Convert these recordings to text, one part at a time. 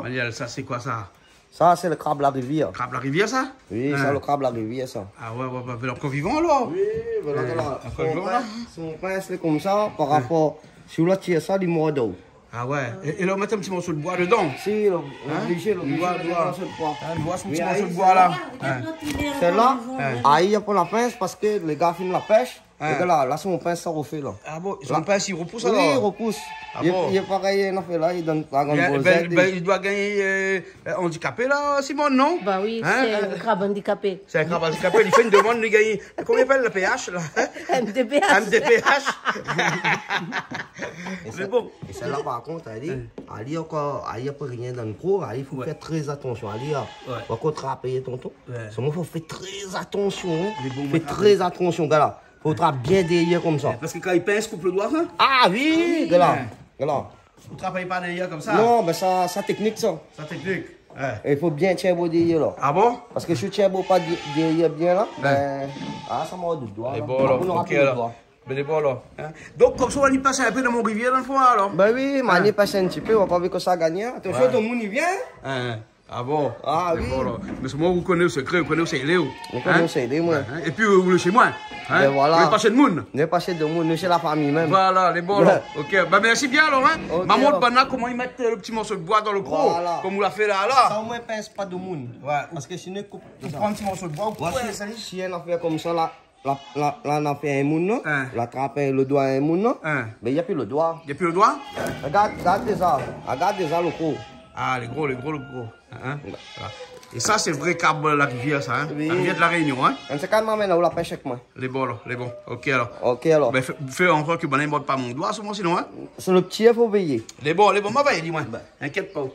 Maniel, ça c'est quoi ça? Ça, c'est le crabe la rivière. Crabe la rivière, ça? Oui, c'est le crabe la rivière, ça. Ah ouais, ouais, encore vivant alors? Oui, voilà. Encore vivant là? Si on pince comme ça, par rapport, si on la tire ça, il mord d'eau. Ah ouais. Et là, on met un petit morceau de bois dedans? Si, on est obligé, le bois, son petit Oui, morceau de bois là. Celle-là, il pour la pince parce que les gars filment la pêche. Et là, si on pince, ça refait là. Ah bon, son pince, il repousse Oui, alors? il repousse. Ah bon? Il est pareil, il a fait là, il donne la grande il doit gagner handicapé là, Simone, non? Bah oui, c'est un crabe handicapé. C'est un crabe handicapé, il fait une demande de gagner. Combien appelle le PH là? MDPH. MDPH. C'est bon. Et celle-là, par contre, elle dit encore, il n'y a pas rien dans le cours, il faut faire très attention. Elle dit, par contre, payer tonton. Seulement, il faut faire très attention. Fais très attention, gars là. Il faut bien derrière comme ça. Parce que quand il pince, coupe le doigt, hein? Ah oui, gars là. Vous ne travaillez pas derrière comme ça? Non, mais ça technique ça. Ça technique. Il faut bien tirer beau derrière là. Ah bon? Parce que si tu tiens beau pas derrière bien là, ça m'a du doigt. C'est bon là, ok là. Mais bon là. Donc comme ça, on y passe un peu dans mon rivière dans le fond alors? Ben oui, mais on y passe un petit peu, on va pas voir que ça gagne. Attention, tout le monde y vient. Ah bon? Ah oui. Bon, là. Mais moi, vous connaissez le secret, vous connaissez Léo. Vous connaissez les moi. Et puis, vous le chez moi. Ben voilà. Vous n'êtes pas chez le monde. Vous n'êtes pas chez le monde, nous chez la famille même. Voilà, les bons là. Ok, bah merci bien alors. Okay, Maman de comment ils mettent le petit morceau de bois dans le croc. Voilà. Comme vous l'a fait là. Ça au moins pince pas de monde. Ouais. Parce que sinon, coupe. Vous prenez un petit morceau de bois, vous coupez ça. Si on a fait comme ça, là, on a fait un monde, la trappe le doigt un monde, mais il n'y a plus le doigt. Il n'y a plus le doigt? Regarde ça le croc. Ah, les gros. Voilà. Et ça, c'est le vrai crabe de la rivière, ça. Oui. La rivière de la Réunion. On sait quand même où la pêche avec moi. Les bons. Ok alors. Ben, fais encore que je ne pas mon doigt, sinon. C'est le petit, il faut veiller. Les bons, ma veille, dis-moi. Inquiète pas.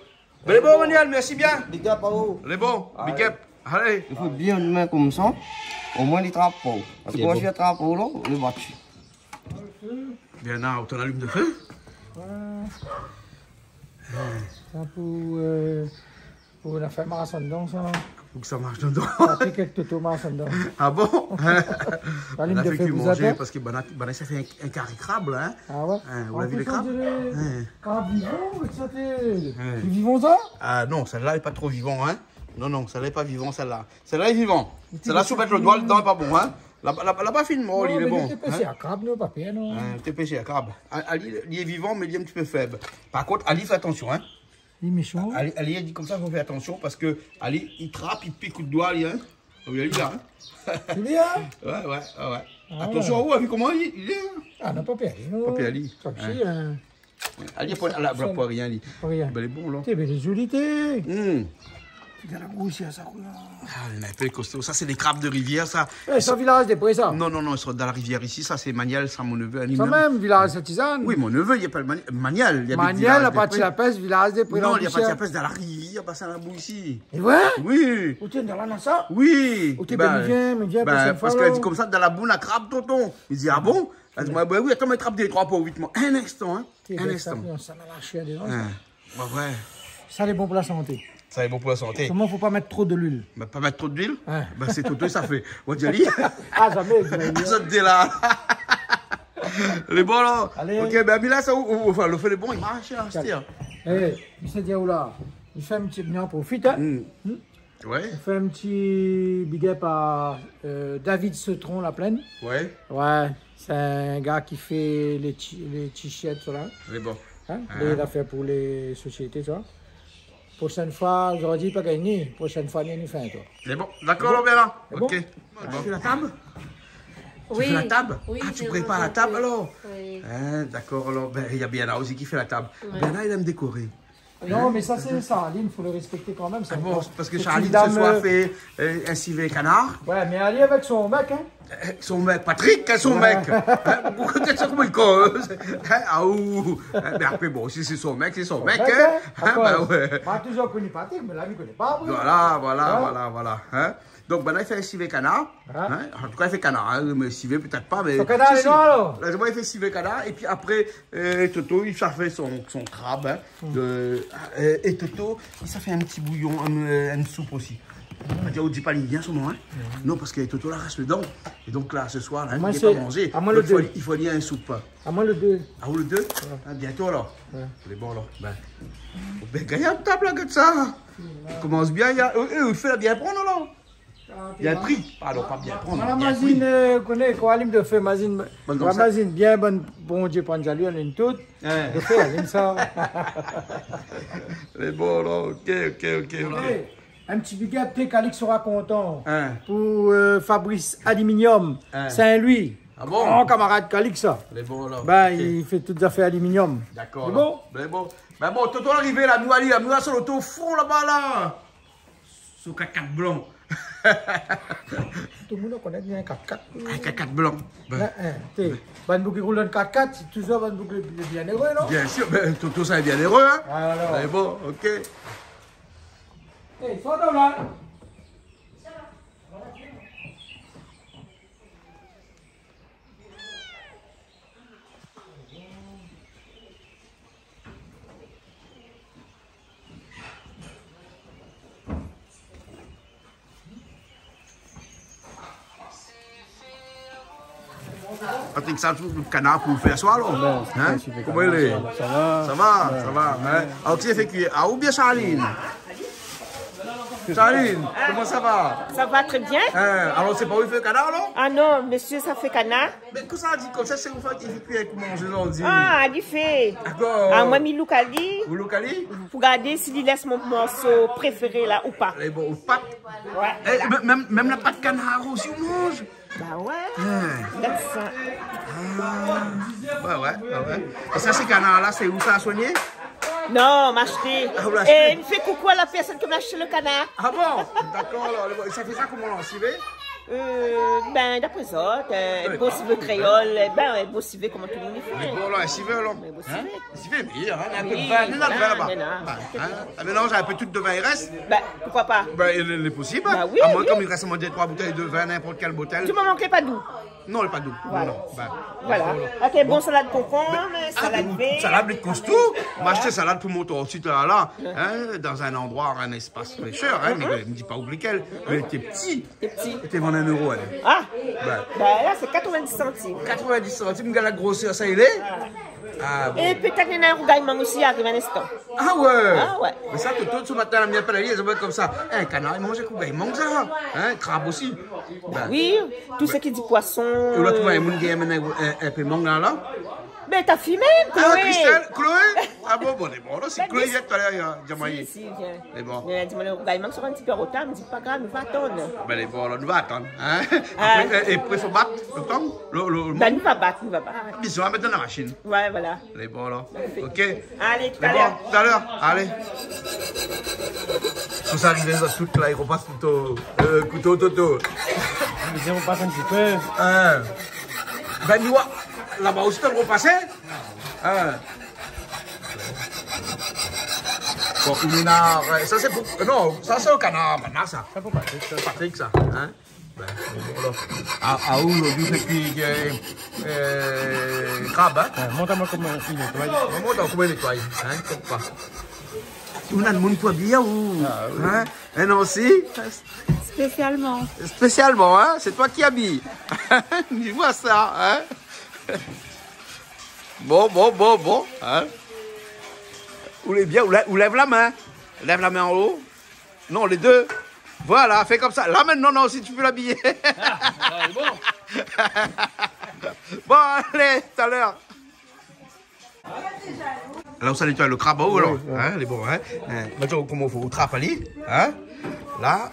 Les bons, Maniel, merci bien. Big up à vous. Les bons, big up. Allez. Il faut bien le mettre comme ça. Au moins, il trappe pas. Parce que quand je fais trappe là, il va tuer. Bien, là, on allume de feu. Ça pour la faire marche dedans, ça. Faut que ça marche dedans. Ça fait quelques tomates dedans. Ah bon? La ligne de feu, vous manger parce que ça fait un carré crabe, là. Ah ouais? Vous l'avez vu les crabes? Crabes vivants, ça t'es... Ils vivants ça? Ah non, celle-là n'est pas trop vivant, hein. Non, celle-là n'est pas vivant, celle-là. Celle-là est vivant. Celle-là, si vous mettez le doigt dedans, n'est pas bon, hein. Là-bas, film, oh, il est bon. T'es pêché à crabe, non, papier, non? T'es pêché à crabe. Ali, il est vivant, mais il est un petit peu faible. Par contre, Ali, fais attention, hein. Il est méchant. Ali a dit comme ça, il faut faire attention parce que Ali, il trappe, il pique coup de doigt, Ali, hein. Oui, Ali, là, hein. Tu l'es, hein? Ouais. Attention, ouais, vu comment il est, hein. Ah, non, papier, non. Papier Ali. Papier, hein. Ali, pas rien, Ali. Rien. Ben, il est bon, là. T'es belle jolité. Il y a la gousse, ça roule. Ah, il y en a un peu costaud. Ça, c'est des crabes de rivière, ça. Eh, c'est un village des prés, ça. Non, ils sont dans la rivière ici. Ça, c'est Maniel, ça, mon neveu. Ça même, village de tisane. Oui, mon neveu, il n'y a pas le Maniel. Maniel, la partie la peste, village des prés. Non, il n'y a pas de la peste dans la rivière, pas ça, la boue ici. Et ouais? Oui. Où tu es dans la NASA? Oui. Où tu es bien, parce qu'elle dit comme ça, dans la boue, la crabe, tonton. Il dit, ah bon? Elle dit, oui, attends, mais trappe des 3 pour 8 mois. Un instant, hein. Un instant. Ça m'a lâché des gens. Ouais. Ça, c'est bon pour la santé. Ça est bon pour la santé. Seulement, il ne faut pas mettre trop de l'huile. Bah, pas mettre trop d'huile? Hein. Bah, c'est tout, ça fait. On dit, Ali. Ah, jamais. Ça te dit là. Les bons, là. Allez. Ok, ben, là, ça, enfin, le fait les bons, il marche, là, c'est dire. Eh, M. Diaoula, il fait un petit bien profite, hein. Ouais. Il fait un petit big up à David Cetron, la plaine. Ouais. Ouais, c'est un gars qui fait les t-shirts, là. Les bons. Hein? Il a fait pour les sociétés, tu vois. Prochaine fois, j'aurais dit pas gagner. Prochaine fois, il y a une fin, toi. C'est bon. D'accord, bien là. Ok. Tu fais la table? Oui. Tu fais la table? Oui, tu prépares la table alors? Oui. D'accord, alors. Ben, il y a Biana aussi qui fait la table. Biana, il aime décorer. Non, mais ça, c'est Charline, il faut le respecter quand même. Bon, parce que Charline ce soir fait un civet canard. Ouais, mais elle est avec son mec, hein. Son mec, Patrick, son mec. Peut-être ça comment il cause. Ah ouh. Mais après, bon, si c'est son mec, c'est son mec. Ben ouais. Moi, toujours connu Patrick, mais là, il ne connaît pas. Voilà. Donc, ben là, il fait un civet canard. En tout cas, il fait canard. Mais civet, peut-être pas. Mais... Son canard est noir, alors. Là, il fait civet canard. Et puis après, Toto, il fait son crabe. Et Toto, il ça fait un petit bouillon, une soupe aussi. On dit pas, il vient son nom, hein? Non, parce que Toto là reste dedans. Et donc là, ce soir, là, il Moi, n'est pas mangé. à moi le 2. Il faut aller à un soupe. À moi le 2. Ah, ou le 2? Bientôt alors. C'est bon alors. Ben, gagne un table là, comme ça. Il commence bien. Il fait la bien prendre là. Bien pris. Pardon, pas bien prendre. La mazine, connaît quoi, il me fait mazine. La mazine bien bonne, bon Dieu, prendre à lui, on une toute. De faire, il ça. C'est bon là, ok. Un petit big up, Calix sera content. Pour Fabrice Aluminium, Saint-Louis. Ah bon? Mon camarade Calix, ça. Les bons là. Ben, il fait toutes les affaires aluminium. D'accord. C'est bon? Ben bon. Ben bon, Toto arrivé là, nous allons sur l'auto fond là-bas là. Sous 4x4 blanc. Tout le monde connaît bien un 4x4. Un 4x4 blanc. Ben, beaucoup qui roule en 4x4, c'est toujours ben, beaucoup bien heureux, non? Bien sûr, ben, Toto ça est bien heureux, hein? Alors. C'est bon, ok. Hey, sois là. Patrick, ça le canard pour faire soir, là? Hein? Comment il est? Ça va. Hein? Alors, tu as fait cuire. Ah, ou bien Charline? Charline, comment ça va? Ça va très bien. Alors, c'est pas où il fait le canard, là? Ah non, monsieur, ça fait canard. Mais qu'est-ce que ça dit comme ça? C'est où il fait cuire pour manger aujourd'hui? Ah, il fait. D'accord. Ah, moi, mi loukali. Vous localisez? Pour regarder s'il laisse mon morceau préféré là ou pas. Les bons pâtes. Ouais. Même la pâte canard aussi, on mange. Bah ouais. Regarde ça. Ouais. Et ça, ces canards-là, c'est où ça a soigné? Non, m'acheter. Ah, vous l'achetez? Et il fait coucou à la personne qui m'a acheté le canard. Ah bon? D'accord, alors, ça fait ça comment on l'a civé? Ben, d'après ça, un beau civet créole, ben, un beau civet comme tout le monde fait. Bon, là, un civet, alors. Un beau Hein? civet. Civet, mais un peu de Oui, vin, il y en a de vin là-bas. il y en a. Un mélange, un peu tout de vin, il reste? Ben, pourquoi pas? Ben, il est possible. Bah oui, à moins oui. comme il reste à manger 3 bouteilles de vin, n'importe quelle bouteille. Tu m'en manquais pas d'où? Non, il n'est pas doux. Voilà. Non. Ben, Voilà. Ok, bon salade concombre, salade verte. salade de costaud. On va acheter salade pour mon tour aussi là, hein, dans un endroit, un espace fraîcheur. Hein, mais ne me dis pas oublie qu'elle. Elle était petit. T'es petit. Elle était vendu 1 euro, elle. Ah, Ben, ben là, c'est 90 centimes. 90 centimes, regarde la grosseur, ça il est. Ah, bon. Et peut-être qu'il y a un rougaillement aussi, arrive un instant. Ah ouais. Ah ouais. Mais ça, tout ce matin, la mienne palais, ils ont comme ça. Un canard, il mange un coup, ben, il mange ça. Hein, crabe aussi. Ben, Oui, tout ce qui dit poisson. et l'autre, il y a un peu de mangue là. Ben, ta fille même, Ah, Chloé. Christelle, Chloé. Ah bon, là, c'est Chloé, il y a tout à l'heure, il y a Jamaï. Si, viens. C'est bon. Il a dit, le rougaillement sera un petit peu en retard, mais dit pas grave, il va attendre. Ben, les bon, là, nous va attendre. Hein? Après, et après, il faut battre le temps. Ben, nous va battre, nous va battre. Bisous, on va mettre dans la machine. Ouais, voilà. Les bons, là. Ok. Allez, tout Les à bons, l'heure. tout à l'heure. Allez. Faut s'arriver, ça, tout là, il repasse couteau, Toto. Mais on passe un petit peu. Ben, nous, là-bas aussi, tu le repasser. Bon, Minard, ça c'est pour. Non, ça c'est au canard maintenant, ça. Ça pour Patrick, ça. Patrick, ça. Hein? Ben, voilà. À où le fait cuire crabe, hein? Montre-moi comment il nettoie. On monte en comment il nettoie, hein? Comme pas. On a le monde pour bien ou? Hein? Et non, si? Spécialement. Spécialement, hein? C'est toi qui habilles. Tu vois ça, hein? Bon, hein? Ou les bien, ou lève la main. Lève la main en haut. Non, les deux. Voilà, fais comme ça. Là maintenant, non, si tu peux l'habiller. Bon, allez, tout à l'heure. Là, ça nettoie le crabe, alors. Hein, les bons, hein? Maintenant, comment il faut? Au trapali, hein? Là,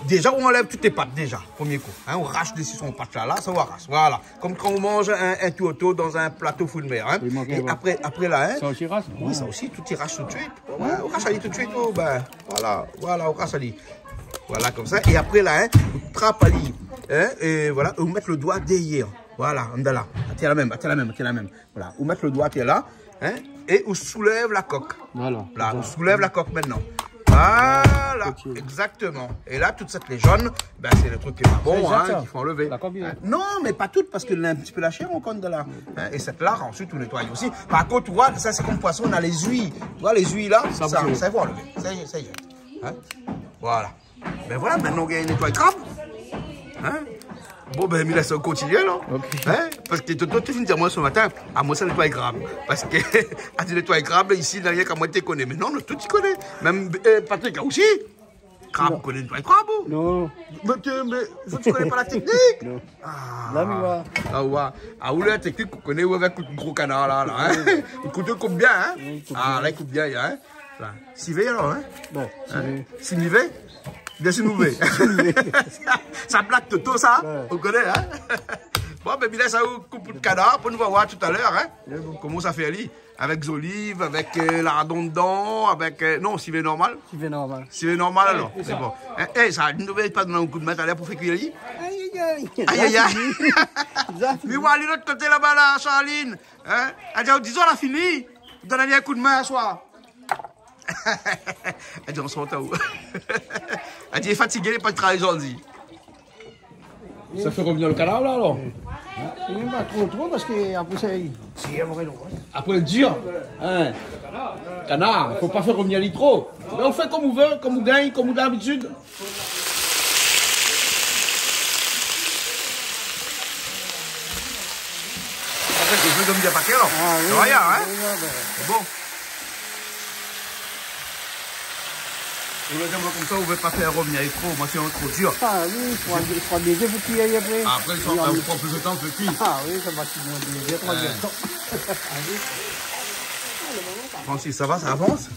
déjà, on enlève toutes les pattes, déjà, premier coup. Hein, on arrache dessus son patte là, ça on arrache. Voilà. Comme quand on mange un tuoto dans un plateau full de mer. Hein. Et après là, hein. Ça aussi rase? Oui, ça aussi, tout y arrache tout de suite. Ouais, on arrache tout de suite. Oh, ben, voilà, on arrache Voilà, comme ça. Et après là, hein, on trappe à l'île. Hein, et voilà, on met le doigt derrière. Voilà, on est là. Tiens la même. Voilà, on met le doigt là. Hein, et on soulève la coque. Voilà. Là, on soulève la coque maintenant. Voilà, exactement. Et là, toute cette légende, ben, c'est le truc qui est pas bon, hein, qu'il faut enlever. Non, mais pas toute, parce qu'elle a un petit peu lâché, on compte de là. Hein, et cette là, ensuite, on nettoie aussi. Par contre, tu vois, ça, c'est comme poisson, on a les huiles. Tu vois, les huiles là, ça faut enlever. Ça y est. Hein? Voilà. Ben voilà, maintenant on gagne nettoyer crabe. Hein? Bon, ben, il laisse continuer, là. Okay. Hein? Parce que toi, tu viens de dire moi ce matin, à moi, ça nettoie crabe. Parce que, à dire nettoyer crabe, ici, il n'y a rien qu'à moi, tu connais. Mais non, tout tu connais. Même Patrick aussi. Crabe, connaît nettoyer crabe. Non. Mais tu connais pas la technique? Non. Ah, là, mais ouais. Ah, ouais. Ah, où la technique, qu'on connaît avec un gros canard, là. Hein? Il coupe bien, hein? Ah, là, il coupe bien, hein? Là. Sivé, alors, hein? Ouais, Simivé? Bien sûr, nous ça plaque Toto, ça, ouais. On connaît, hein? Bon, ben, il laisse ça au coupe de canard pour nous voir tout à l'heure, hein? Comment ça fait aller? Avec des olives, avec lardon dedans, avec. Non, civet normal. Civet normal. Civet normal, alors. C'est bon. Eh, ça ne devait pas donner un coup de main à l'air pour faire cuire les. Aïe, aïe, aïe. Aïe, aïe. Mais voilà, l'autre côté là-bas, là, Charline. Hein? Elle dit, disons, on a fini. Donne-lui un coup de main à soi. Elle dit, on se rend où? Elle dit, elle est fatiguée, elle n'est pas de travail aujourd'hui. Ça fait revenir le canard là alors? Il pas trop parce qu'après ça, il tire. Après il tire? Hein? Canard, il ne faut pas faire revenir les trop. Mais on fait comme on veut, comme on gagne, comme on d'habitude. Je veux donner un paquet alors. Ah, oui, rien, hein? C'est bon. Vous le comme ça, vous ne pouvez pas faire revenir trop, moi c'est trop dur. Ah oui, il faut baiser pour cuire après. Après, il prend plus de temps que cuire. Ah oui, ça va baiser, 3 temps. Francis, ça va, ça avance? Ça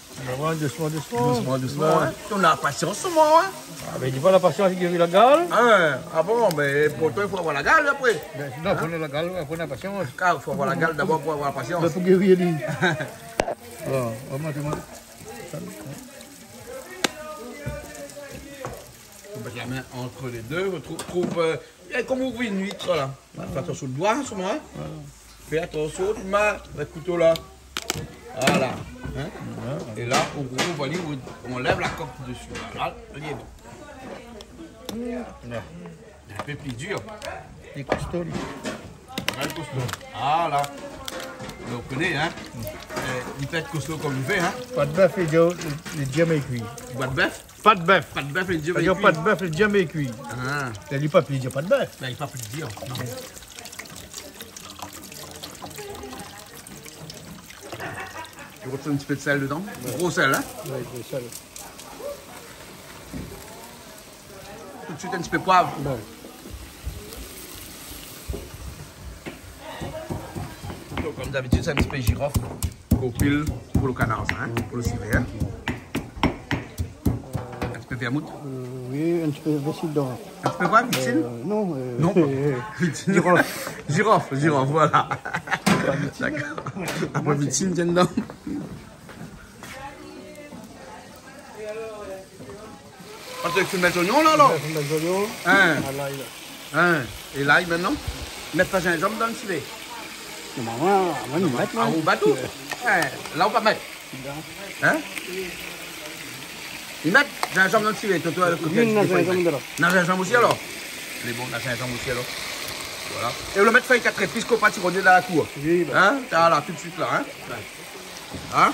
va, doucement. Doucement, hein? On a la patience, moi, hein? Ah, mais dis pas la patience, il y a la gale. Ah bon, mais pour toi, il faut avoir la gale après. Non, pour la gale, après la patience. Il faut avoir la gale d'abord pour avoir la patience. Mais pour guérir, lui. Alors, vraiment, On met la main entre les deux, on trouve comme ouvrir une huître là. Fais attention au doigt, sur moi. Fais attention, tu mets le couteau là. Voilà. Hein? Et là, on lève la coque dessus. Voilà, il est bon. Un peu plus dur. Il est costaud. Voilà. Vous connaissez, hein? Il peut être costaud comme il fait, hein? Pas de bœuf, il est jamais cuit. Pas de bœuf? Pas de bœuf. Pas de bœuf, il est jamais cuit. Pas de bœuf, il est jamais cuit. Ah. Il n'est pas plaisir, pas de bœuf. Ben, il n'est pas plaisir. Tu retires un petit peu de sel dedans? Ouais. Gros sel, hein? Oui, gros sel. Tout de suite un petit peu de poivre. Ouais. Donc, comme d'habitude, c'est un petit peu de girofle qu'on pile pour le canard, ça, hein? Pour le civet. Hein? Un petit peu de vermouth? Oui, un petit peu de vicine dedans. Un petit peu quoi? Vicine? Non. Non. Girofle, voilà. D'accord. Après, vicine, tiens dedans. Tu mets l'oignon là alors? Tu mets l'oignon. Et l'ail maintenant? Mettre pas gingembre dans le civet. Maman, on va mettre là. On va tout. Là on va mettre. Hein? Ils mettent gingembre dans le civet. Toi, oui, on a gingembre dedans. On a gingembre aussi alors? Il est bon, on a gingembre aussi alors. Voilà. Et on le met feuille 4 épices qu'on va tirer dans la cour. Oui, hein? Là, tout de suite là. Hein? Hein?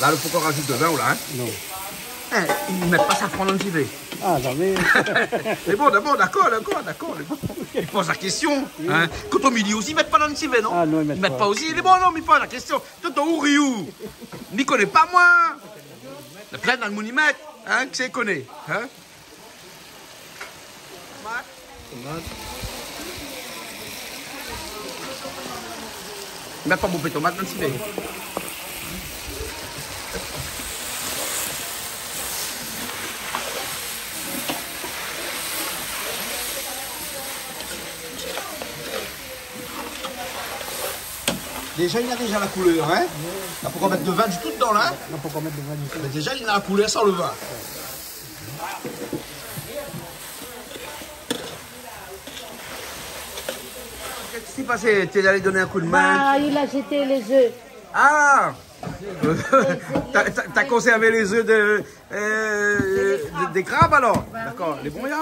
Là, il faut qu'on rajoute de vin ou là, hein? Non. Ils ne mettent pas safran dans le civet. Ah, jamais. C'est bon, d'accord. Ils posent la question. Oui. Hein? Quand on me dit aussi, ils ne mettent pas dans le civet, non? Ah non, ils ne mettent pas aussi. Il est bon, non, mais ils posent la question. Toi, où riou? Ils ne connaissent pas, moi. Le plein dans le monimètre, hein, qui c'est connaît. Hein? Tomate. Ils ne mettent pas beaucoup de tomates dans le civet. Déjà, il a déjà la couleur, hein? Là, pourquoi mettre de vin du tout dedans, là? Non, pourquoi mettre de vin du tout? Mais déjà, il a la couleur sans le vin. Qu'est-ce qui s'est passé? Tu es allé donner un coup de main? Ah, il a jeté les œufs. Ah! T'as conservé les œufs des crabes alors? D'accord. Les bons, là?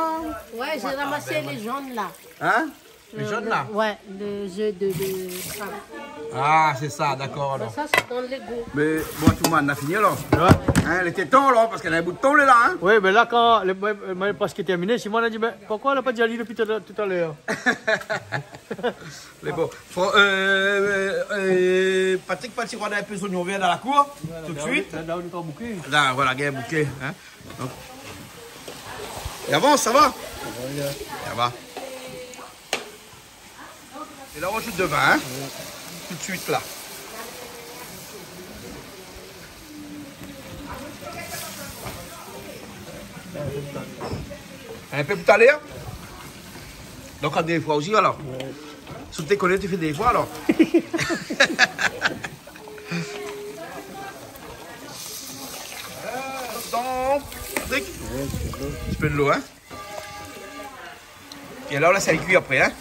Ouais, j'ai ramassé les jaunes là. Hein? Les jaunes là? Ouais, les œufs de crabe. Ah, c'est ça, d'accord alors. Ça, c'est dans l'égout. Mais bon, tout le monde a fini alors. Ouais. Hein, elle était temps alors, parce qu'elle a un bout de temps là. Hein? Oui, mais là, quand le presque est terminé, Simon a dit, mais pourquoi elle n'a pas déjà lu depuis tout à l'heure? Les bons. Patrick Paty, on a un peu son oignon vert dans la cour, tout de suite. Là, on est en bouquet. Là, voilà, il y a un bouquet. Hein? Donc. Et avance, ça va? Ça va. Et là, on rajoute de vin, hein? Tout de suite là. Un peu plus à l'air. Donc, à des fois aussi, alors. Sous tes collègues, tu fais des fois, alors. Donc, Patrick, un petit peu de l'eau, hein. Et là, ça cuit après, hein.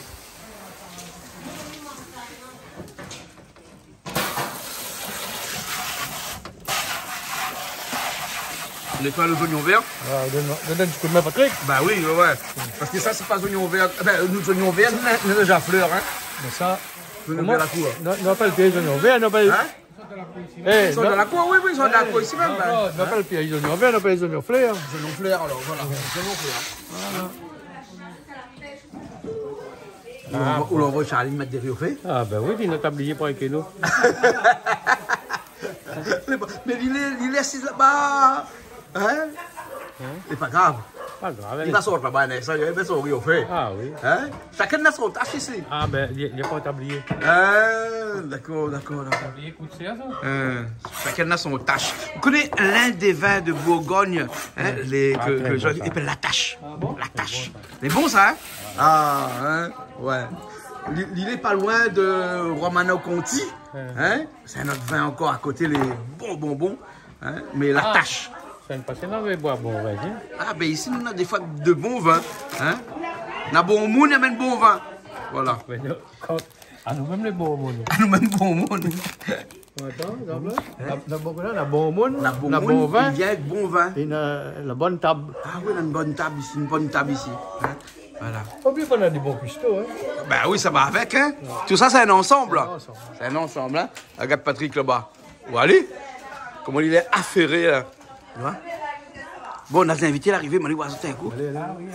On nettoie les oignons verts. Donne un petit coup de main, Patrick. Bah oui, ouais. Parce que ça, c'est pas oignons verts. Nous, oignons verts, nous déjà fleurs, hein. Mais ça. Comment la cour. Non, pas le piège d'oignon vert, non pas. Hein? Ils sont dans la cour, oui, ils sont dans la cour ici même. Non, pas le piège d'oignon vert, non pas les oignons fleurs. Les oignons fleurs, alors, voilà. Les oignons fleurs. Ou l'on va Charlie mettre des riz au fait. Ah, ben oui, il n'a tablier pour un kilo. Mais il est assis là-bas. Hein? C'est pas grave. Pas grave. Il va sortir là-bas, ça, il va sortir au fait. Ah oui. Hein? Chacun a son tâche ici. Ah, ben, il n'y a pas un tablier. D'accord. Tablier coûte cher, ça? Chacun a son tâche. Vous connaissez l'un des vins de Bourgogne, hein, que les gens appellent la tâche. Ah bon? La tâche. C'est bon ça, hein? Ah, hein? Ouais. Il est pas loin de Romano Conti. Hein? C'est un autre vin encore à côté, les bonbons. Hein? Mais la tâche. C'est une passion, on va boire bon vin. Hein? Ah, ben ici, on a des fois de bons vins. Hein? On a bon monde, on a bon vin. Voilà. À nous-mêmes, les bons mondes. À nous-mêmes, bon monde. Attends, d'abord, on a bon monde, On a bon vin. Il vient avec bon vin. Et la bonne table. Ah oui, on a une bonne table ici, Hein? Voilà. Oubliez qu'on a des bons custos, hein. Ben oui, ça va avec, hein. Tout ça, c'est un ensemble. C'est un ensemble, hein. Regarde Patrick là-bas. Où aller? Comment il est affairé, là. Tu vois? Bon, on a des invités à l'arrivée, mais on va sauter un coup. Allez, là, oui,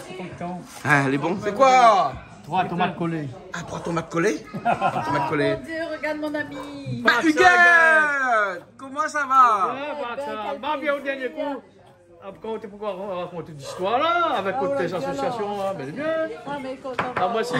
c'est content. Hein, elle est bon. C'est quoi? 3 tomates collées. Ah, 3 tomates collées? 3 tomates collées. Mon Dieu, regarde mon ami. Ah, Hugues! Comment ça va? Va bien au dernier coup. Après, on pourquoi raconter des histoires là, avec toutes tes associations, là. Ben, c'est bien. Ah, mais content. Ah, moi aussi.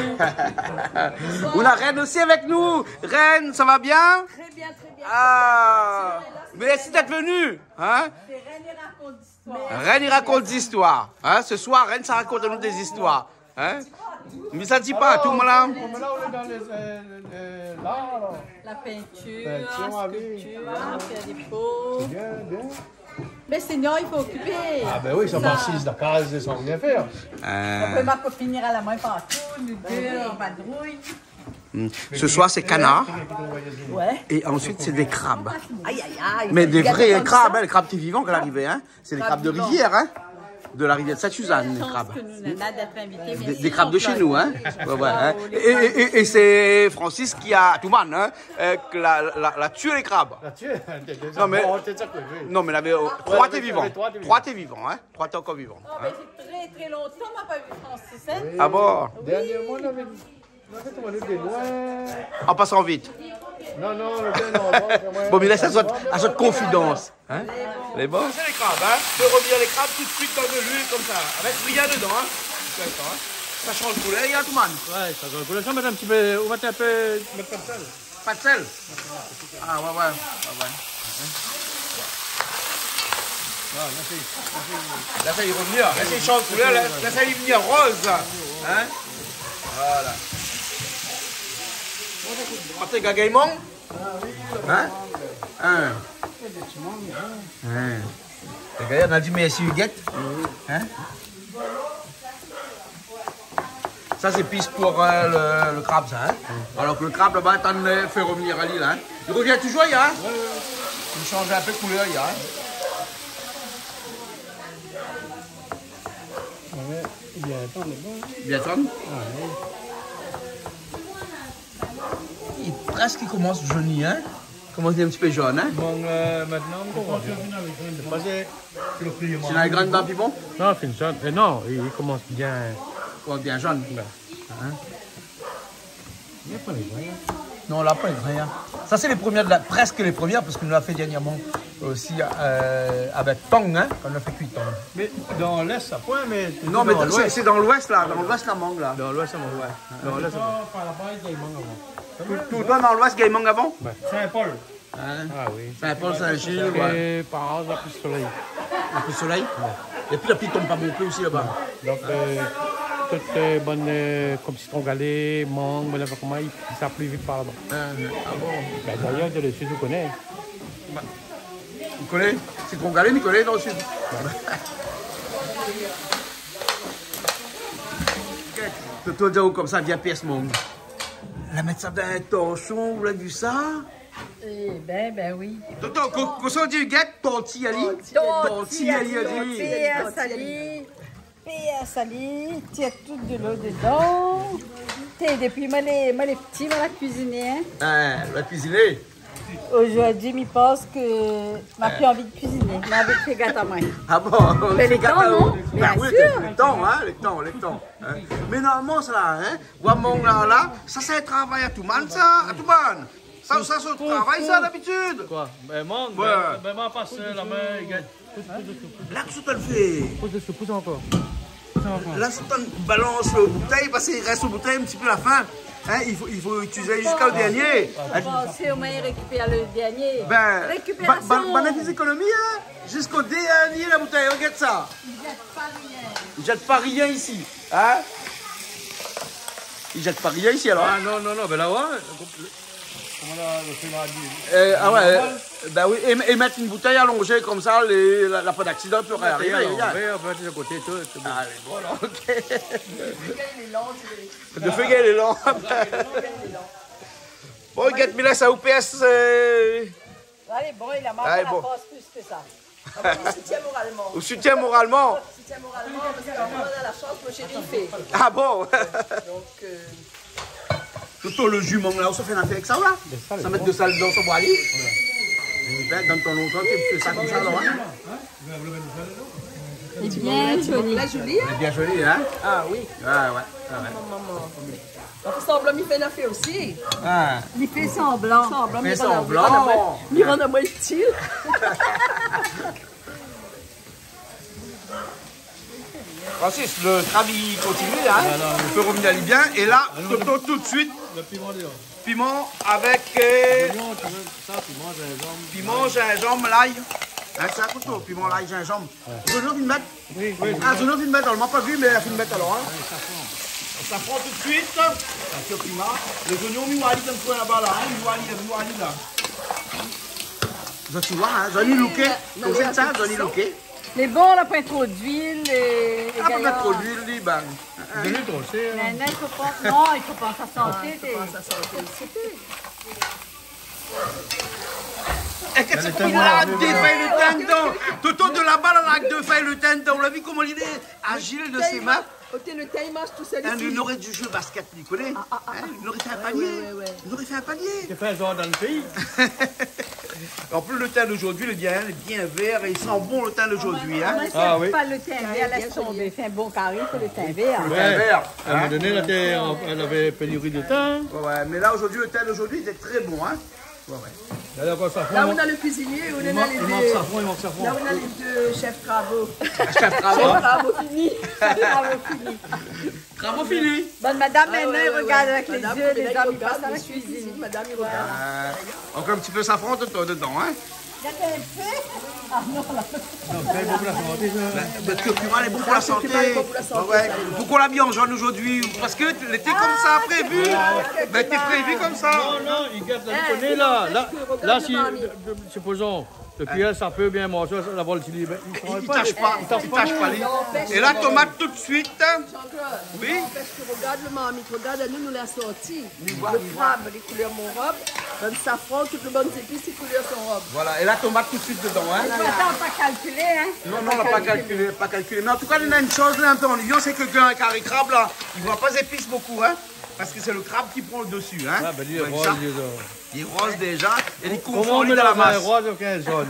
On a Reine aussi avec nous. Reine, ça va bien? Très bien, très bien. Ah! Merci d'être venu. Hein? C'est Reine et raconte d'histoire. Reine, il raconte des histoires. Hein? Ce soir, Reine, ça raconte à nous des histoires. Hein? Mais ça ne dit pas, tout le monde là. Mais là, on est dans les l'art, alors. La peinture, Peinture, la oui. sculpture, faire des pots. Bien, bien. Mais sinon, il faut occuper. Ah, ben oui, ils sont pas assis dans la case, ils sont rien faire. Après, ma copine ira à la main partout, nous deux, on vadrouille. Ce soir, c'est canard. Ouais. Et ensuite, c'est des crabes. Aïe, aïe, aïe. Mais des vrais comme crabes, ça. hein, les crabes qui vivants, qu'elle arrivait. Hein? C'est des crabes de vivants. rivière, hein? De la rivière de Sainte-Suzanne, les Chance crabes. que nous, Nana, d'être invités. Des crabes de chez nous, hein? Ouais, ouais, hein? Et c'est Francis qui a, tout le monde, hein? La tué les crabes. Non, mais- Non, mais il y avait 3 t'es vivants. 3 t'es vivants, hein? 3 t'es encore vivants. Oh, mais c'est très, très longtemps, on n'a pas vu Francis, hein? Ah bon? Dernièrement, on avait tombé des loin. En passant vite. Non, le gars, non. Bon, mais là, ça sorte confidence. Hein? Les bons? C'est les crabes, hein? Tu peux revenir les crabes tout de suite dans de l'huile, comme ça. Avec rien dedans, hein? Ça change de couleur, il y a tout le monde. Ouais, ça doit couler ça, mettre un petit peu. On va mettre un peu. Mettre pas de sel. Pas de sel? Ah, ouais. Là, ça y revenir. Là, ça y change de couleur. Là, ça y venir rose. Hein? Voilà. Après, gagaïmon? Hein? On a dit merci Huguette. Hein? Ça, c'est piste pour le crabe, ça. Hein? Alors que le crabe, là-bas, t'en fait revenir à l'île. Hein? Il revient toujours, il y a. Hein? Il change un peu de couleur, il y a. Hein? Bien tonne. Il presque il commence jauni, hein? Il commence un petit peu jaune, hein? Bon, maintenant, on commence. C'est la grande dent piment? Non, c'est une jaune. Non, il commence bien. Oh, bien jaune. Hein? Il n'y a pas les grains. Non, là, pas les grains. Ça, c'est les premières, presque les premières, parce qu'on l'a fait dernièrement aussi avec tong, hein? On a fait cuit tong. Mais dans l'Est, ça point, mais. Non, mais c'est dans l'Ouest, là. Dans l'Ouest, la mangue, là. Dans l'Ouest, ça mangue, ouais. Dans l'Est, ça mangue. Par là-bas, il y a mangue avant. Tout le temps dans l'Ouest, il y a mangue avant? Saint-Paul. Hein? Ah oui. Saint-Paul, Saint-Gilles, ouais. Et par hasard, plus de soleil. Un peu de soleil? Ouais. Et puis la pluie tombe pas beaucoup aussi là-bas. Donc, toutes bonnes, comme citron galé, mangue, je ne sais pas comment, ça plus vite par là-bas. Ah bon? Ben, d'ailleurs, le sud, vous connaissez. Vous connaissez? Citron galé, vous connaissez dans le sud? Toto dit comme ça, vient pièce mangue. La mettre ça dans un torchon, vous l'avez vu ça? Eh ben oui. Toto, qu'est-ce qu'on dit, guette? Tortillali? Tortillali, Pierre Sali, tu as tout de l'eau dedans. Depuis moi les petits, moi la cuisiner. Ah, la cuisiner. Aujourd'hui, je pense que je n'ai plus envie de cuisiner. J'ai envie de faire gâteau à moi. Ah bon? Mais les temps, non? Ben Bien oui, sûr. les temps, hein, les temps. Hein. Mais normalement, ça là, hein, Wamong là, ça c'est un travail à tout le monde, ça, à tout le monde. Ça se travaille, ça, d'habitude. Quoi? Ben, mangue, Ouais. ben, passe la main, il gagne. Là, qu'est-ce que tu le fais? Pousse encore. Là, si tu balances la bouteille, parce qu'il reste aux bouteilles un petit peu à la fin. Hein, il faut utiliser jusqu'au dernier. Pensez au moins récupérer le dernier. Ben, Récupération. bonne économie, hein? Jusqu'au dernier, la bouteille, regarde ça. Il jette pas rien ici. Hein? Il jette pas rien ici, alors. Ah non, ben là, ouais. Comment le fait là? Ah ouais, ben oui, et mettre une bouteille allongée comme ça, la pas d'accident peut rien arriver. On va mettre de côté tout. Allez, bon, là, ok. De feuillet, il est long. Bon, regarde, mais là, ça OPS. Allez, bon, il a manqué Allez, la bon. force plus que ça. On soutient moralement. Au soutien moralement. On soutient moralement parce qu'on a la chance, mon chéri, il fait. Ah bon? Donc, Toto, le jus, là, on se fait un affaire avec ça, là? Ça met de sel dans son bois. Dans ton longtemps, tu fais ça comme ça, là, hein? C'est bien joli. la Julie, C'est bien joli, hein? ah oui. Ah ouais. Ah, ouais. Donc, semblant, il fait une affaire aussi. Ah. Il fait semblant. Semblant, Fais mais semblant. il rend à moi utile. Francis, le travail continue, hein? On peut revenir à Libyen. Et là, Toto, tout de suite, Le piment dehors. piment avec Piment, tu veux ça, piment, gingembre. piment, gingembre, l'ail. Hein, c'est un couteau, piment, l'ail, gingembre. Zono vient de mettre. Oui. Ah, Zono vient de mettre, on ne m'a pas vu, mais elle vient de mettre alors. Hein. Ça prend tout de suite. Attention, piment. Les oignons, miwali, comme toi là-bas, là. Hein, miwali, là. Vous tu vois, hein, Johnny Louquet. Comme c'est ça, Johnny Louquet. Mais bon, on n'a pas trop d'huile. Ah, peut mettre trop d'huile, lui, ben. De l'huile aussi. Mais non, il faut pas. Non, il faut pas sa santé. Et qu'est-ce qu'il a défait le tendon? Toto de là-bas, là, a défait le tendon. On l'a vu comment il est agile de ses mains. Ok, le thé, il mange tout seul ici. Il aurait dû jouer basket, il connaît. Il aurait fait un panier. Il aurait fait un panier. Tu fais un genre dans le pays. En plus, le thym d'aujourd'hui, il est bien vert et il sent bon le thym d'aujourd'hui. Hein. Ah oui. Pas le thym vert, laisse tomber. C'est un bon carré pour le thym vert. Le thym vert. À un moment donné, elle avait pénurie de thym. Ouais, mais là, aujourd'hui, le thym d'aujourd'hui, il est très bon. Hein. Là, Là, on a le cuisinier, on a les il manque deux. safran, il manque safran. Là, on a les deux chefs travaux. Chef travaux. Travaux finis. Travaux finis. Travaux finis. Bonne madame, Ah, maintenant, ouais, ouais, regarde ouais. avec les Madame, yeux, les madame, hommes, ils passent à la monsieur cuisine. Madame, il regarde. Encore un petit peu safran dedans. Hein. Non, c'est bon pour la santé, ça. Le curcuma est bon pour la santé. est bon pour la santé, Ouais. ça, les Pourquoi on l'a mis en jaune aujourd'hui? Parce que l'été comme ça, prévu. Mais t'es prévu comme ça. Non, il garde la déconner là. Là, si, supposons, Le cuillère, ça peut bien manger, la volatilité. Il tâche pas, Et la tomate tout de suite. Oui. Parce que regarde le marmite, regarde, nous l'a sorti. Le crabe, les couleurs mon robe. Le safran, toutes les bonnes épices, les couleurs son robe. Voilà, et la tomate tout de suite dedans. Hein. Attends, pas calculé, hein? Non, on n'a pas calculé, pas calculé. Mais en tout cas, il y a une chose là, en Lyon, c'est que un carré crabe là, il ne voit pas épices beaucoup, hein. Parce que c'est le crabe qui prend le dessus, hein. Ah, ben, il est rose, il est rose déjà. Et il comment on confond met dans la masse. rose ou qu'elle est jaune?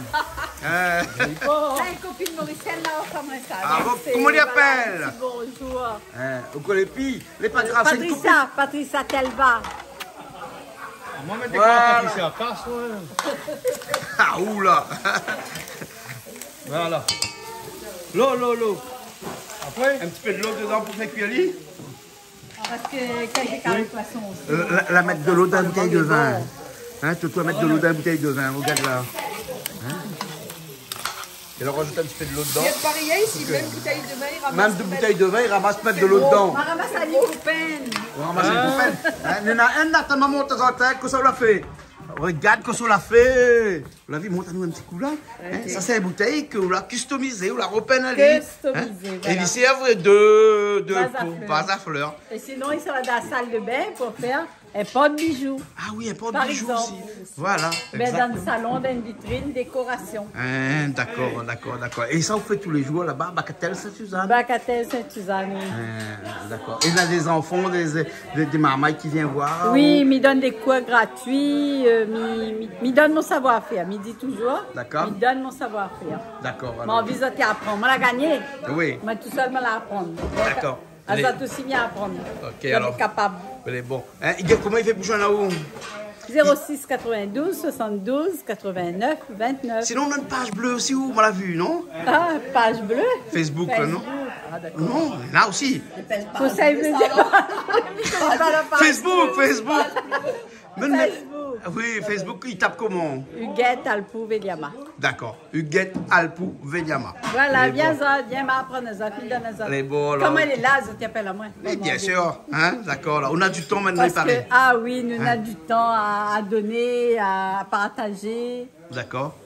Une copine mauricienne là, comment ça? Ah, comment il appelle? Bonjour. Au colépi, les pas grave, c'est une copine. Patricia Telva. Moi, mettez quoi à Patricia? Casse, ouais. Ah, oula. Voilà. L'eau. Après? Un petit peu de l'eau dedans pour faire cuire lui. Parce que quelques carrés de poisson aussi. La mettre de l'eau dans une bouteille de vin. Hein, tu dois mettre de l'eau dans une bouteille de vin, regarde là. Hein? Et alors rajoute un petit peu de l'eau dedans. Il y a pareil ici, même bouteille de vin, il ramasse. Même de bouteille de vin, il ramasse mettre de l'eau dedans. On ramasse à l'icopène. On ramasse une coupelle. Il y en a un là, ta maman, de temps en temps, que ça l'a fait. Regarde que ça l'a fait. Vous l'avez vu, montre-nous un petit coup là. Hein? Ça, c'est une bouteille que vous l'a customisée, vous la repeinez. Customisée, Et voilà. il servent deux Vases à fleurs. Et sinon, il sera dans la salle de bain pour faire un pot de bijoux. Ah oui, un pot de Par bijoux exemple. aussi. Voilà. Mais dans exactement. le salon, dans une vitrine, décoration. Hein, d'accord. Et ça, vous faites tous les jours là-bas, Bacatel Saint-Suzanne. Bacatel Saint-Suzanne, oui. D'accord. Et il y a des enfants, des marmailles qui viennent voir. Oui, il me donne des cours gratuits, il donne mon savoir-faire, il dit toujours. D'accord. Il donne mon savoir-faire. D'accord. Mon visite à apprendre. Moi, la gagné. Oui. Moi, tout seul, moi, la apprendre. D'accord. Elle va aussi bien apprendre. Ok, Elle alors. est capable. Elle est bon. Hein, comment il fait pour jouer là-haut? 06 92 72 89 29. Sinon, on a une page bleue aussi, où on l'a vu, non? Ah, page bleue. Facebook, non? Ah, d'accord. Non, là aussi. Faut ça, il veut dire. Facebook. Facebook. Oui, Facebook, il tape comment? Huguette Alpou Veliama. D'accord. Huguette Alpou Veliama. Voilà, Les viens bons. ça, viens m'apprendre ça, fille donne ça. Les bons, alors. Comment elle est là, je t'appelle à moi. Oui, bien sûr. Hein? D'accord, là. On a du temps maintenant, il Parce que, paraît. ah oui, nous avons du temps à donner, à partager. D'accord.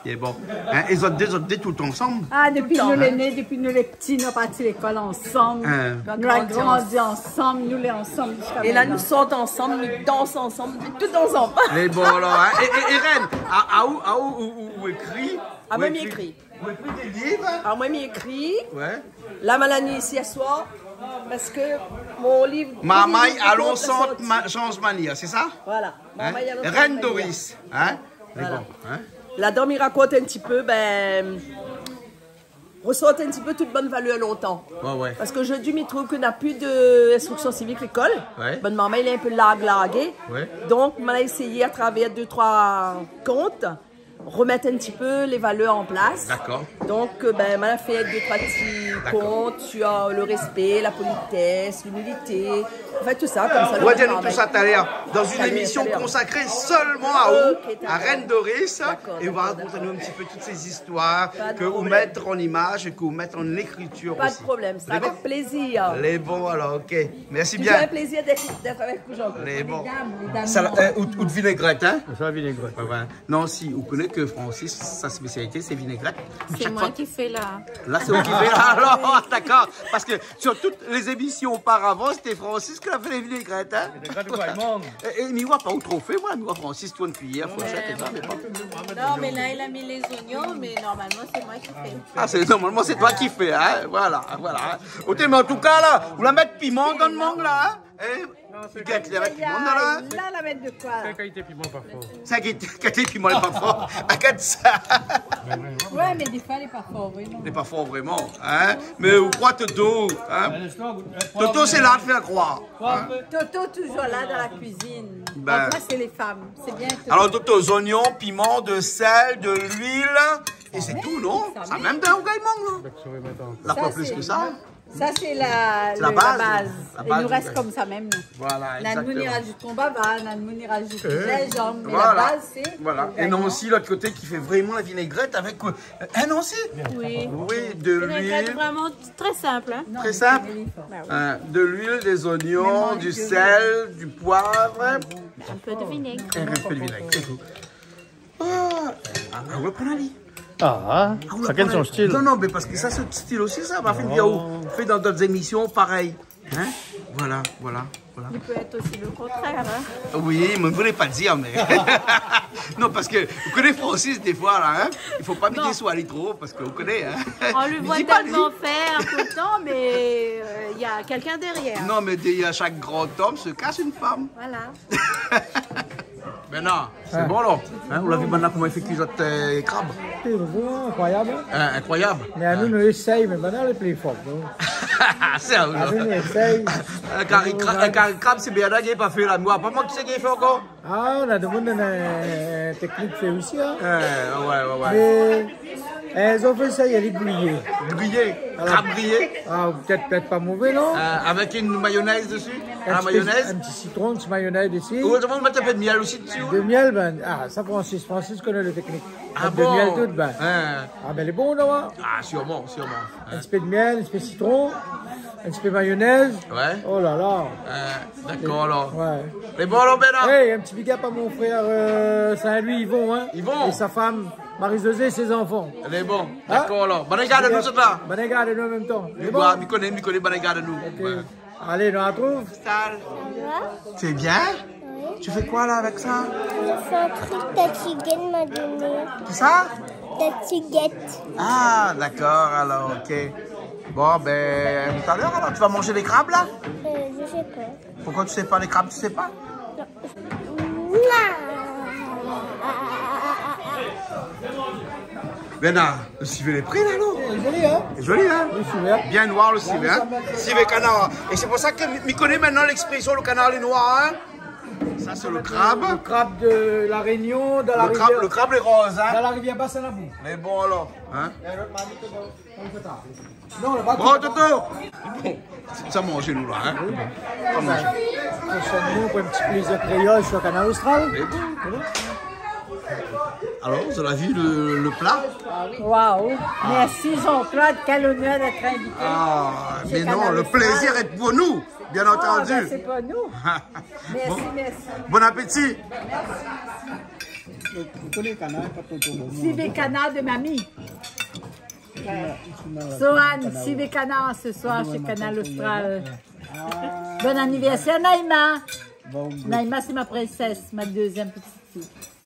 Il est bon. Hein? Et les autres deux tout ensemble? Ah, depuis nous les nés, depuis nous les petits, nous avons parti à l'école ensemble. Nous avons grandi ensemble, nous les ensemble. Et là, nous sortons ensemble, nous dansons ensemble, tout ensemble. Les bons, alors. Hein? Et Reine, où écrit? Ah, moi, m'y écrit. Où écrit des livres? Alors, moi, m'y écrit. Ouais. La maladie ici à soir, parce que mon livre. Mamaï, allons sans change mania, c'est ça? Voilà. Hein? Mamaï, allons Reine sans Doris. Hein? Les Voilà. bons, hein? Là-dedans, il raconte un petit peu, ressortir un petit peu toute bonne valeur longtemps. Ouais. Parce qu'aujourd'hui, il trouve qu'on n'a plus d'instruction civique à l'école. Ouais. Bonne maman, il est un peu largué. Ouais. Donc, on a essayé à travers 2-3 comptes, remettre un petit peu les valeurs en place. D'accord. Donc, on a fait 2-3 petits comptes sur le respect, la politesse, l'humilité. En fait, tout ça, comme ça. On va dire nous tout ça tout à l'heure dans une Tout à émission l'heure. consacrée seulement à vous, Ok, à Reine Doris. D'accord, Et on va raconter nous un petit peu toutes ces histoires Pas de que vous problème. mettre en image et que vous mettre en écriture Pas de aussi. problème, c'est Les avec bons? plaisir. Les bons, alors, ok. Merci Toujours un bien. plaisir d'être avec vous, Jean-Claude. Les bons. dames, Ou de vinaigrette, hein? Ça va vinaigrette. Ouais. Non, si, vous connaissez que Francis, sa spécialité, c'est vinaigrette. C'est Chaque moi fois- qui fais là. Là, c'est vous qui faites. Alors, d'accord. Parce que sur toutes les émissions auparavant, c'était Francis qui a fait les vinaigrettes, hein? Vinaigrette de quoi, il manque? Et il m'y voit pas au trophée, moi, il m'y voit Francis, toi, une cuillère, fourchette, et ça, mais pas. Non, mais là, il a mis les oignons, mais normalement, c'est moi qui fais. Ah, normalement, c'est toi qui fais, hein? Voilà. Ok, mais en tout cas, là, vous la mettez piment dans le mangue, là, hein? Huguette, il y a mettre piment dans là. Là, la mettre de quoi? Quelle qualité piment pas fort? Ça qui est piment, il est pas fort. Regarde ça. Ouais, mais des fois, elle n'est pas fort, vraiment. Il n'est pas fort vraiment, hein? Mais vous croyez Toto, hein? Toto, c'est là de faire croire. Toto, toujours là dans la cuisine. Ben. Donc, moi, c'est les femmes. C'est bien. Toto. Alors, Toto, oignons, piment, de sel, de l'huile, et c'est tout, non? Ça même d'un gaïman, là. Là, pas plus c'est- que ça. Ça, c'est la la base. La Il base nous du reste gars. comme ça même. Nous. Voilà, Nanmoun, il rajoute ton baba, Nanmoun, il rajoute gingembre. Mais Voilà. la base, c'est. Voilà. le Et gagnant. Nancy, l'autre côté, qui fait vraiment la vinaigrette avec. Nancy? Oui. Oui, de l'huile. Vraiment très simple. Hein? Très simple. De l'huile, des oignons, du sel, du poivre. Un peu de vinaigre. Et un peu de vinaigre, c'est tout. Ah, on va prendre un lit. Ah, chacun son style. Non, non, mais parce que ça, c'est style aussi, ça. Va faire une vidéo. Fait dans d'autres émissions, pareil. Hein? Voilà, voilà, voilà. Il peut être aussi le contraire. Hein? Oui, mais vous ne voulez pas dire, mais... non, parce que vous connaissez Francis, des fois, là, hein? Il ne faut pas mettre sur aller trop, parce que vous connaissez, hein? On le voit tellement faire tout le temps, mais il y a quelqu'un derrière. Non, mais derrière chaque grand homme se cache une femme. Voilà. Mais non, c'est bon, là. Hein? Vous l'avez vu maintenant comment il fait cuisotte crabe? C'est bon, incroyable. Incroyable. Mais nous, nous essayons, mais maintenant, les plus forts. Sérieux, là. Nous essayons. Un crabe, c'est bien là, il n'est pas fait là. Moi, pas moi qui sais qu'il fait encore. Ah, on a demandé une technique fait aussi. Hein. Ouais. Mais elles ont fait ça, il y a les grillés. Grillé, crabe grillé. Ah, peut-être pas mauvais, non? Avec une mayonnaise dessus. Un petit citron, une petite mayonnaise dessus. Ou on mettre un peu de miel aussi dessus. De miel, ben, ça Francis connaît la technique. Ah de bon? miel tout, ben. Ah ben, elle est bon, là. Ah, sûrement. Un petit peu de miel, un petit peu de citron, un petit peu de mayonnaise. Ouais. Oh là là. D'accord, alors. Ouais. Les bons, alors, Bénin? Hey, un petit big up à mon frère Saint-Louis, Yvon, hein. Yvon. Et sa femme, Marie-Josée, et ses enfants. Les bons. D'accord, alors. Bonne garde à nous, c'est là. Bonne garde à nous en même temps. Je connais, bonne garde à nous. Okay. Allez, on la trouve. Tu es bien? Oui. Tu fais quoi là avec ça? Je fais un truc que Tatiguette m'a donné. Qui ça? Tatiguette. Ah, d'accord, alors, ok. Bon, ben, tout à l'heure, alors, tu vas manger les crabes là? Je sais pas. Pourquoi tu sais pas les crabes, tu sais pas? Non. Bénard, le civet est pris là, non? C'est joli, hein? C'est joli, hein? Le civet. Bien noir le civet, hein? Civet canard. Et c'est pour ça que je connais maintenant l'expression le canard est noir, hein? Ça, c'est le crabe. Le crabe de la Réunion, dans la rivière. Le crabe est rose, hein? Dans la rivière Bassanabou. Mais bon, alors, hein? Non, le bateau. Bon, Toto! Bon, ça mange nous là, hein? Ça mange. Prochainement, pour un petit plaisir créole sur le canal austral. Mais bon. Alors, vous avez vu le plat? Waouh! Merci Jean-Claude, quel honneur d'être invité. Ah, mais non, le plaisir est pour nous, bien entendu. Ben, c'est pas nous. Merci, Bon. merci. Bon appétit. Civet canard de mamie. Sohan, civet canard ce soir chez Canal Austral. Bon anniversaire Naïma. Naïma, c'est ma princesse, ma deuxième petite fille.